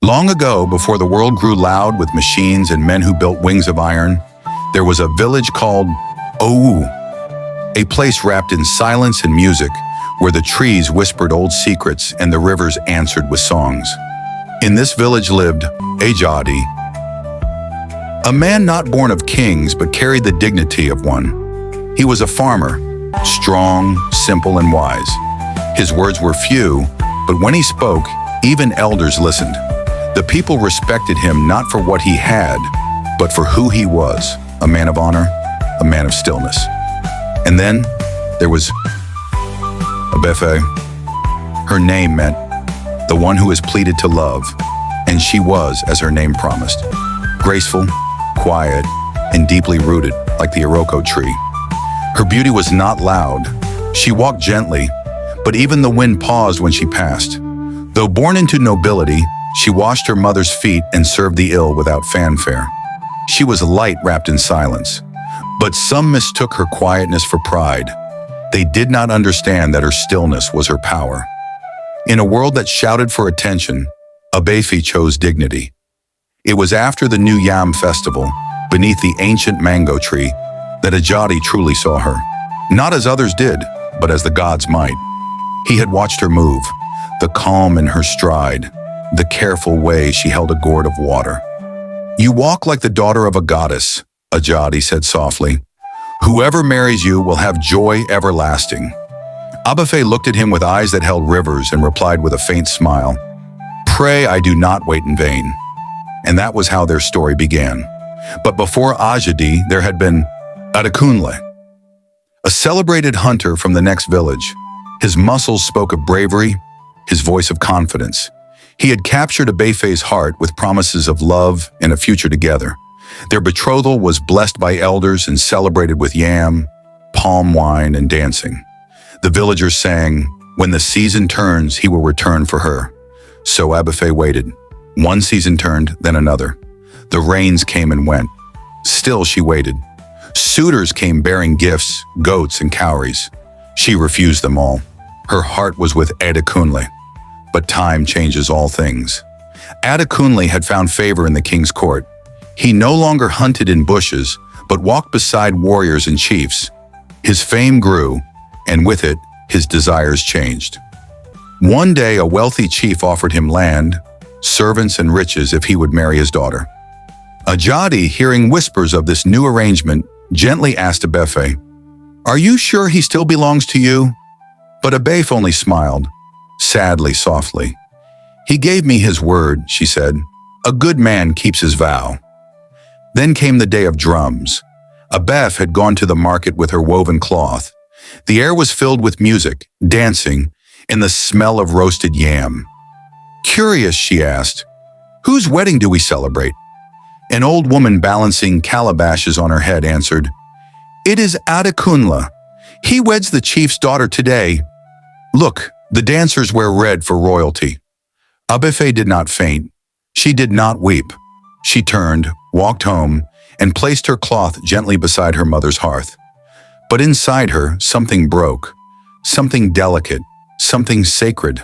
Long ago, before the world grew loud with machines and men who built wings of iron, there was a village called Owu, a place wrapped in silence and music, where the trees whispered old secrets and the rivers answered with songs. In this village lived Ajadi, a man not born of kings but carried the dignity of one. He was a farmer, strong, simple, and wise. His words were few, but when he spoke, even elders listened. The people respected him not for what he had, but for who he was, a man of honor, a man of stillness. And then there was Abefe. Her name meant the one who is pleaded to love, and she was, as her name promised, graceful, quiet, and deeply rooted like the Iroko tree. Her beauty was not loud. She walked gently, but even the wind paused when she passed. Though born into nobility, she washed her mother's feet and served the ill without fanfare. She was light wrapped in silence, but some mistook her quietness for pride. They did not understand that her stillness was her power. In a world that shouted for attention, Abefe chose dignity. It was after the New Yam festival, beneath the ancient mango tree, that Ajadi truly saw her. Not as others did, but as the gods might. He had watched her move, the calm in her stride, the careful way she held a gourd of water. "You walk like the daughter of a goddess," Ajadi said softly. "Whoever marries you will have joy everlasting." Abefe looked at him with eyes that held rivers and replied with a faint smile, "Pray I do not wait in vain." And that was how their story began. But before Ajadi, there had been Adekunle, a celebrated hunter from the next village. His muscles spoke of bravery, his voice of confidence. He had captured Abefe's heart with promises of love and a future together. Their betrothal was blessed by elders and celebrated with yam, palm wine, and dancing. The villagers sang, "When the season turns, he will return for her." So Abefe waited. One season turned, then another. The rains came and went. Still she waited. Suitors came bearing gifts, goats and cowries. She refused them all. Her heart was with Adekunle. But time changes all things. Adekunle had found favor in the king's court. He no longer hunted in bushes, but walked beside warriors and chiefs. His fame grew, and with it, his desires changed. One day, a wealthy chief offered him land, servants, and riches if he would marry his daughter. Ajadi, hearing whispers of this new arrangement, gently asked Abefe, "Are you sure he still belongs to you?" But Abefe only smiled, sadly, softly. "He gave me his word," she said. "A good man keeps his vow." Then came the day of drums. Abefe had gone to the market with her woven cloth. The air was filled with music, dancing, and the smell of roasted yam. Curious, she asked, "Whose wedding do we celebrate?" An old woman balancing calabashes on her head answered, "It is Adekunle. He weds the chief's daughter today. Look, the dancers wear red for royalty." Abefe did not faint. She did not weep. She turned, walked home, and placed her cloth gently beside her mother's hearth. But inside her, something broke, something delicate, something sacred.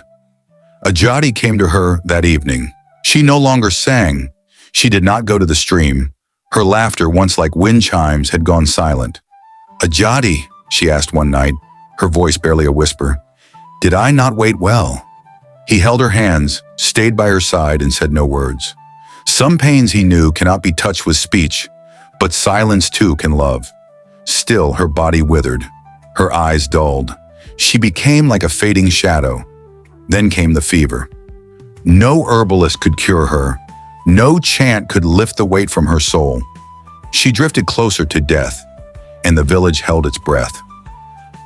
Ajadi came to her that evening. She no longer sang. She did not go to the stream. Her laughter, once like wind chimes, had gone silent. "Ajadi," she asked one night, her voice barely a whisper, "did I not wait well?" He held her hands, stayed by her side, and said no words. Some pains, he knew, cannot be touched with speech, but silence too can love. Still, her body withered, her eyes dulled. She became like a fading shadow. Then came the fever. No herbalist could cure her. No chant could lift the weight from her soul. She drifted closer to death, and the village held its breath.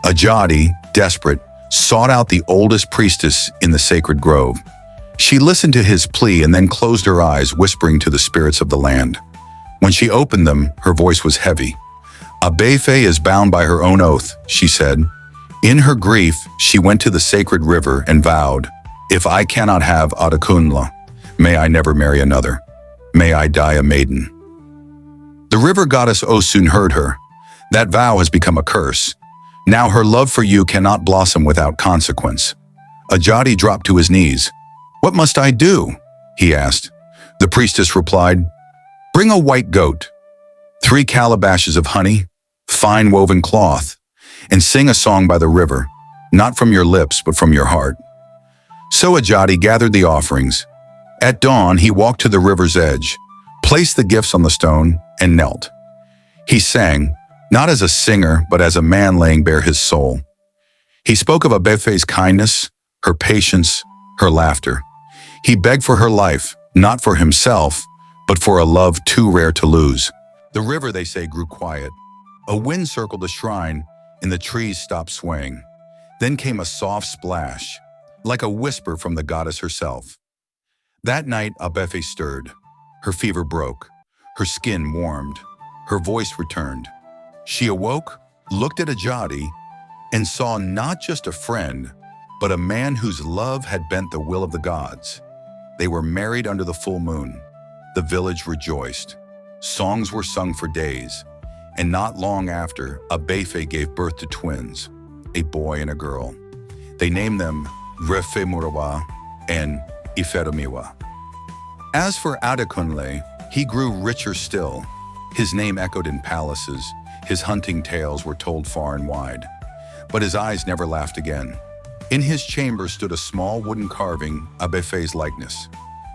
Ajadi, desperate, sought out the oldest priestess in the sacred grove. She listened to his plea and then closed her eyes, whispering to the spirits of the land. When she opened them, her voice was heavy. "Abefe is bound by her own oath," she said. In her grief, she went to the sacred river and vowed, "If I cannot have Adekunle, may I never marry another. May I die a maiden." The river goddess Osun heard her. "That vow has become a curse. Now her love for you cannot blossom without consequence." Ajadi dropped to his knees. "What must I do?" he asked. The priestess replied, "Bring a white goat, 3 calabashes of honey, fine woven cloth, and sing a song by the river, not from your lips but from your heart." So Ajadi gathered the offerings. At dawn, he walked to the river's edge, placed the gifts on the stone, and knelt. He sang, not as a singer, but as a man laying bare his soul. He spoke of Abefe's kindness, her patience, her laughter. He begged for her life, not for himself, but for a love too rare to lose. The river, they say, grew quiet. A wind circled the shrine, and the trees stopped swaying. Then came a soft splash, like a whisper from the goddess herself. That night, Abefe stirred. Her fever broke. Her skin warmed. Her voice returned. She awoke, looked at Ajadi, and saw not just a friend, but a man whose love had bent the will of the gods. They were married under the full moon. The village rejoiced. Songs were sung for days, and not long after, Abefe gave birth to twins, a boy and a girl. They named them Refe Murawa and Iferomiwa. As for Adekunle, he grew richer still. His name echoed in palaces. His hunting tales were told far and wide. But his eyes never laughed again. In his chamber stood a small wooden carving, Abefe's likeness.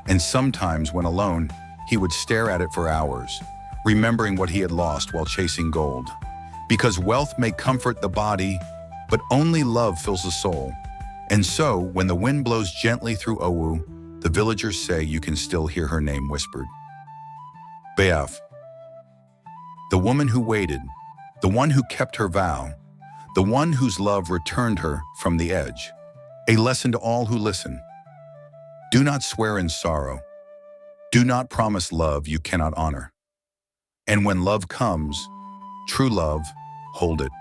And sometimes, when alone, he would stare at it for hours, remembering what he had lost while chasing gold. Because wealth may comfort the body, but only love fills the soul. And so, when the wind blows gently through Owu, the villagers say you can still hear her name whispered. Abefe, the woman who waited, the one who kept her vow, the one whose love returned her from the edge. A lesson to all who listen. Do not swear in sorrow. Do not promise love you cannot honor. And when love comes, true love, hold it,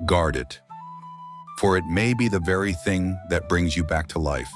guard it, for it may be the very thing that brings you back to life.